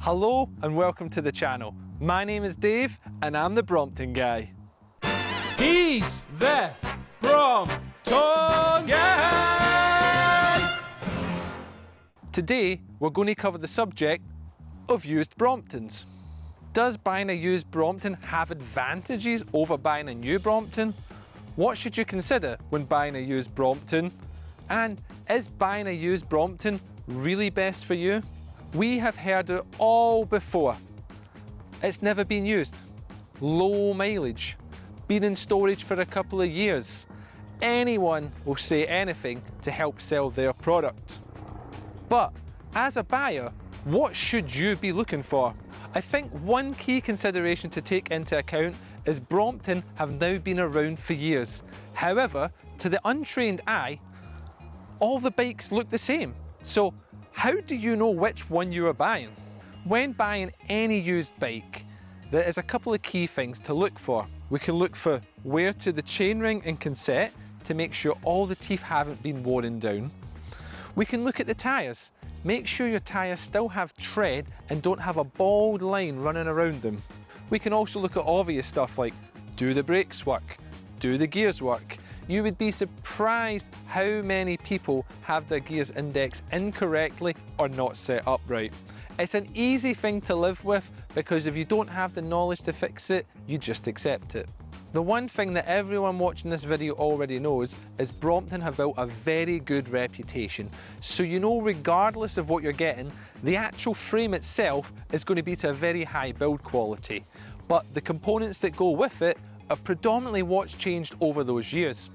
Hello and welcome to the channel. My name is Dave and I'm the Brompton Guy. He's the Brompton Guy! Today we're going to cover the subject of used Bromptons. Does buying a used Brompton have advantages over buying a new Brompton? What should you consider when buying a used Brompton? And is buying a used Brompton really best for you? We have heard it all before. It's never been used. Low mileage. Been in storage for a couple of years. Anyone will say anything to help sell their product. But as a buyer, what should you be looking for? I think one key consideration to take into account is Brompton have now been around for years. However, to the untrained eye, all the bikes look the same. So how do you know which one you are buying? When buying any used bike, there is a couple of key things to look for. We can look for wear to the chainring and cassette to make sure all the teeth haven't been worn down. We can look at the tyres. Make sure your tyres still have tread and don't have a bald line running around them. We can also look at obvious stuff like, do the brakes work? Do the gears work? You would be surprised how many people have their gears indexed incorrectly or not set up right. It's an easy thing to live with because if you don't have the knowledge to fix it, you just accept it. The one thing that everyone watching this video already knows is Brompton have built a very good reputation. So you know, regardless of what you're getting, the actual frame itself is going to be to a very high build quality. But the components that go with it are predominantly what's changed over those years.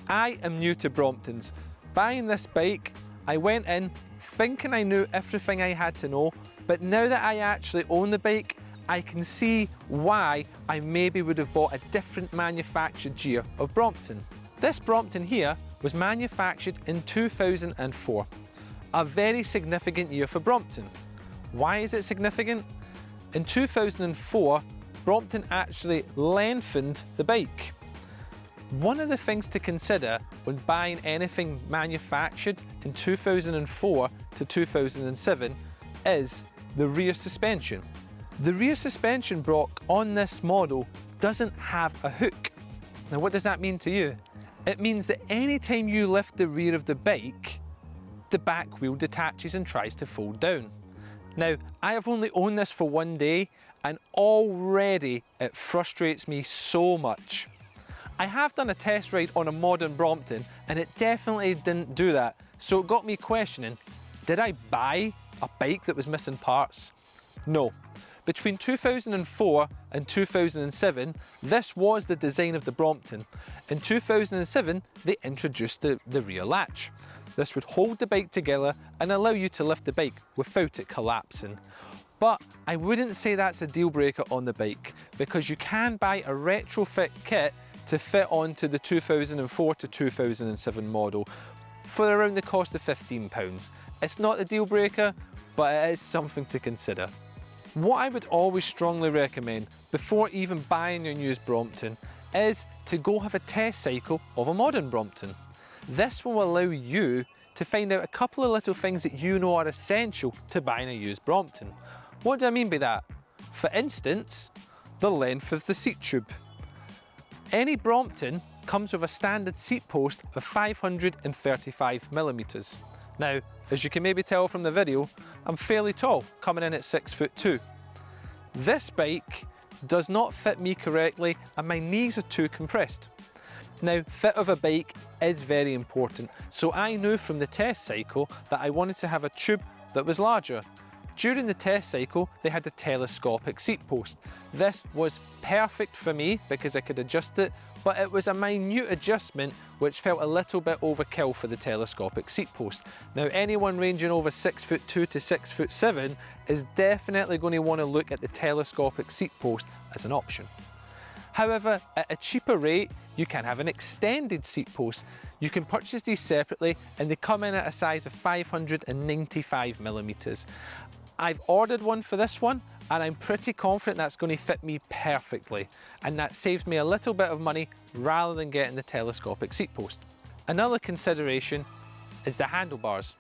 I am new to Bromptons. Buying this bike, I went in thinking I knew everything I had to know, but now that I actually own the bike, I can see why I maybe would have bought a different manufactured year of Brompton. This Brompton here was manufactured in 2004, a very significant year for Brompton. Why is it significant? In 2004, Brompton actually lengthened the bike. One of the things to consider when buying anything manufactured in 2004 to 2007 is the rear suspension. The rear suspension block on this model doesn't have a hook. Now what does that mean to you? It means that anytime you lift the rear of the bike, the back wheel detaches and tries to fold down. Now, I have only owned this for one day and already it frustrates me so much. I have done a test ride on a modern Brompton and it definitely didn't do that. So it got me questioning, did I buy a bike that was missing parts? No. Between 2004 and 2007, this was the design of the Brompton. In 2007, they introduced the rear latch. This would hold the bike together and allow you to lift the bike without it collapsing. But I wouldn't say that's a deal breaker on the bike because you can buy a retrofit kit to fit onto the 2004 to 2007 model for around the cost of £15. It's not a deal breaker, but it is something to consider. What I would always strongly recommend before even buying your used Brompton is to go have a test cycle of a modern Brompton. This will allow you to find out a couple of little things that you know are essential to buying a used Brompton. What do I mean by that? For instance, the length of the seat tube. Any Brompton comes with a standard seat post of 535mm. Now, as you can maybe tell from the video, I'm fairly tall, coming in at 6'2". This bike does not fit me correctly and my knees are too compressed. Now, fit of a bike is very important, so I knew from the test cycle that I wanted to have a tube that was larger. During the test cycle, they had a telescopic seat post. This was perfect for me because I could adjust it, but it was a minute adjustment which felt a little bit overkill for the telescopic seat post. Now, anyone ranging over 6'2" to 6'7" is definitely going to want to look at the telescopic seat post as an option. However, at a cheaper rate, you can have an extended seat post. You can purchase these separately and they come in at a size of 595mm. I've ordered one for this one and I'm pretty confident that's going to fit me perfectly, and that saves me a little bit of money rather than getting the telescopic seat post. Another consideration is the handlebars.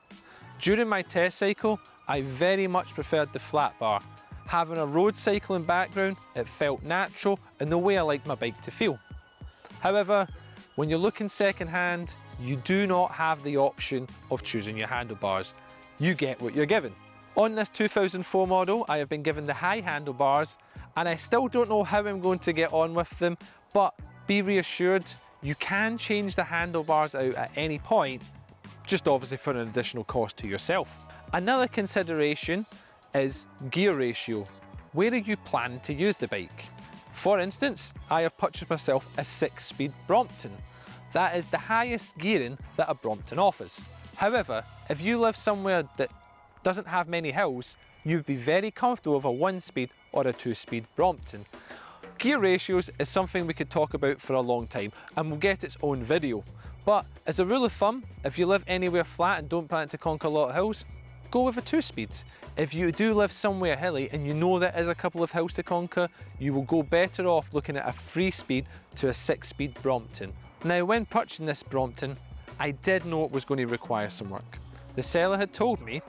During my test cycle, I very much preferred the flat bar. Having a road cycling background, it felt natural and the way I like my bike to feel. However, when you're looking second hand, you do not have the option of choosing your handlebars. You get what you're given. On this 2004 model, I have been given the high handlebars, and I still don't know how I'm going to get on with them, but be reassured, you can change the handlebars out at any point, just obviously for an additional cost to yourself. Another consideration is gear ratio. Where are you planning to use the bike? For instance, I have purchased myself a 6-speed Brompton. That is the highest gearing that a Brompton offers. However, if you live somewhere that doesn't have many hills, you'd be very comfortable with a 1-speed or a 2-speed Brompton. Gear ratios is something we could talk about for a long time and will get its own video. But as a rule of thumb, if you live anywhere flat and don't plan to conquer a lot of hills, go with a 2-speed. If you do live somewhere hilly and you know there is a couple of hills to conquer, you will go better off looking at a 3-speed to a 6-speed Brompton. Now, when purchasing this Brompton, I did know it was going to require some work. The seller had told me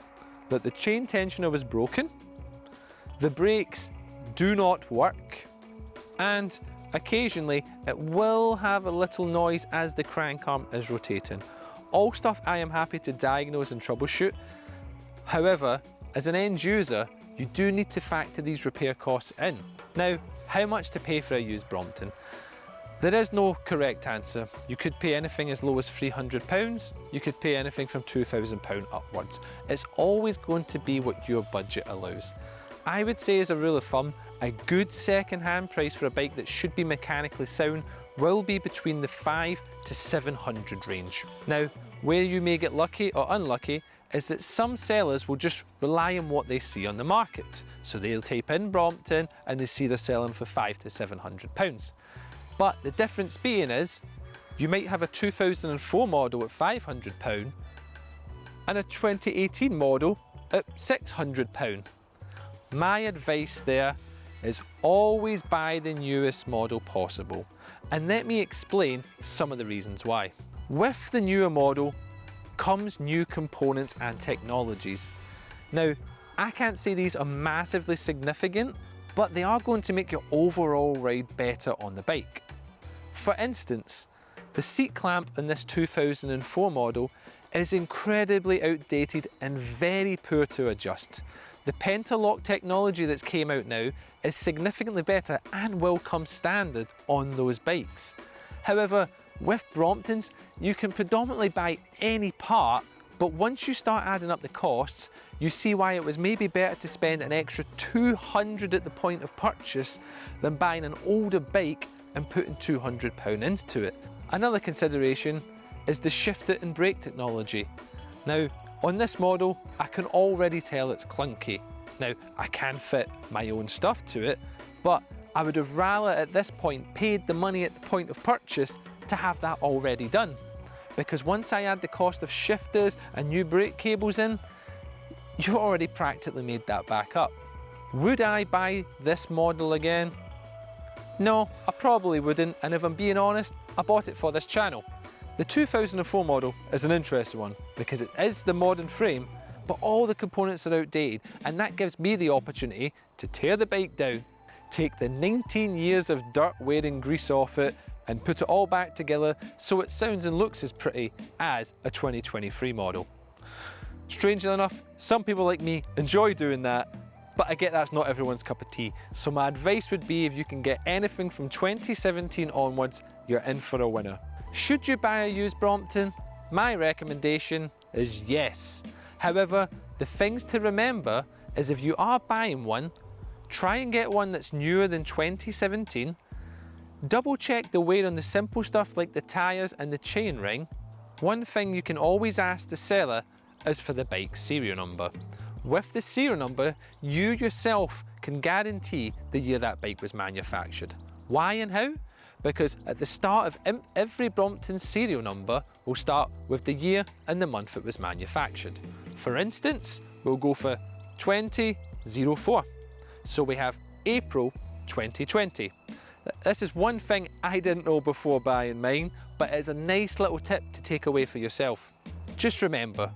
that the chain tensioner was broken, the brakes do not work, and occasionally it will have a little noise as the crank arm is rotating. All stuff I am happy to diagnose and troubleshoot. However, as an end user, you do need to factor these repair costs in. Now, how much to pay for a used Brompton? There is no correct answer. You could pay anything as low as £300, you could pay anything from £2,000 upwards. It's always going to be what your budget allows. I would say, as a rule of thumb, a good second-hand price for a bike that should be mechanically sound will be between the £500 to £700 range. Now, where you may get lucky or unlucky is that some sellers will just rely on what they see on the market. So they'll type in Brompton and they see they're selling for £500 to £700. But the difference being is, you might have a 2004 model at £500 and a 2018 model at £600. My advice there is always buy the newest model possible. And let me explain some of the reasons why. With the newer model comes new components and technologies. Now, I can't say these are massively significant, but they are going to make your overall ride better on the bike. For instance, the seat clamp in this 2004 model is incredibly outdated and very poor to adjust. The Pentalock technology that's came out now is significantly better and will come standard on those bikes. However, with Bromptons, you can predominantly buy any part, but once you start adding up the costs, you see why it was maybe better to spend an extra £200 at the point of purchase than buying an older bike and putting £200 into it. Another consideration is the shifter and brake technology. Now, on this model, I can already tell it's clunky. Now, I can fit my own stuff to it, but I would have rather at this point paid the money at the point of purchase to have that already done. Because once I add the cost of shifters and new brake cables in, you've already practically made that back up. Would I buy this model again? No, I probably wouldn't, and if I'm being honest, I bought it for this channel. The 2004 model is an interesting one because it is the modern frame, but all the components are outdated, and that gives me the opportunity to tear the bike down, take the 19 years of dirt, wear and grease off it, and put it all back together so it sounds and looks as pretty as a 2023 model. Strangely enough, some people like me enjoy doing that, but I get that's not everyone's cup of tea. So my advice would be, if you can get anything from 2017 onwards, you're in for a winner. Should you buy a used Brompton? My recommendation is yes. However, the things to remember is if you are buying one, try and get one that's newer than 2017. Double check the wear on the simple stuff like the tyres and the chainring. One thing you can always ask the seller is for the bike's serial number. With the serial number, you yourself can guarantee the year that bike was manufactured. Why and how? Because at the start of every Brompton serial number will start with the year and the month it was manufactured. For instance, we'll go for 2004. So we have April 2020. This is one thing I didn't know before buying mine, but it's a nice little tip to take away for yourself. Just remember,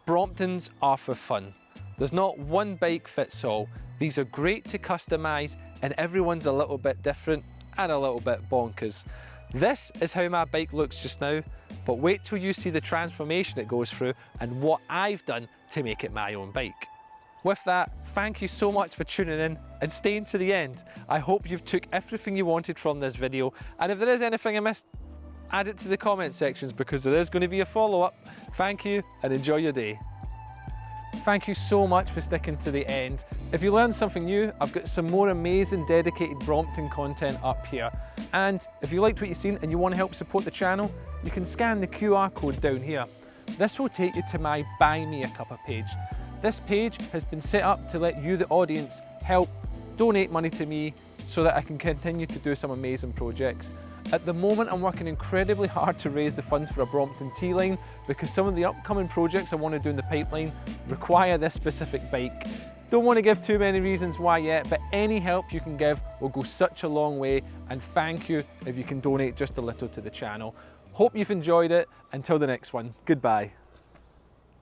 Bromptons are for fun. There's not one bike fits all. These are great to customise and everyone's a little bit different and a little bit bonkers. This is how my bike looks just now, but wait till you see the transformation it goes through and what I've done to make it my own bike. With that, thank you so much for tuning in and staying to the end. I hope you've took everything you wanted from this video, and if there is anything I missed, add it to the comment sections because there is going to be a follow-up. Thank you and enjoy your day. Thank you so much for sticking to the end. If you learned something new, I've got some more amazing dedicated Brompton content up here. And if you liked what you've seen and you want to help support the channel, you can scan the QR code down here. This will take you to my Buy Me a Cuppa page. This page has been set up to let you, the audience, help donate money to me so that I can continue to do some amazing projects. At the moment, I'm working incredibly hard to raise the funds for a Brompton T-line because some of the upcoming projects I want to do in the pipeline require this specific bike. Don't want to give too many reasons why yet, but any help you can give will go such a long way, and thank you if you can donate just a little to the channel. Hope you've enjoyed it. Until the next one, goodbye.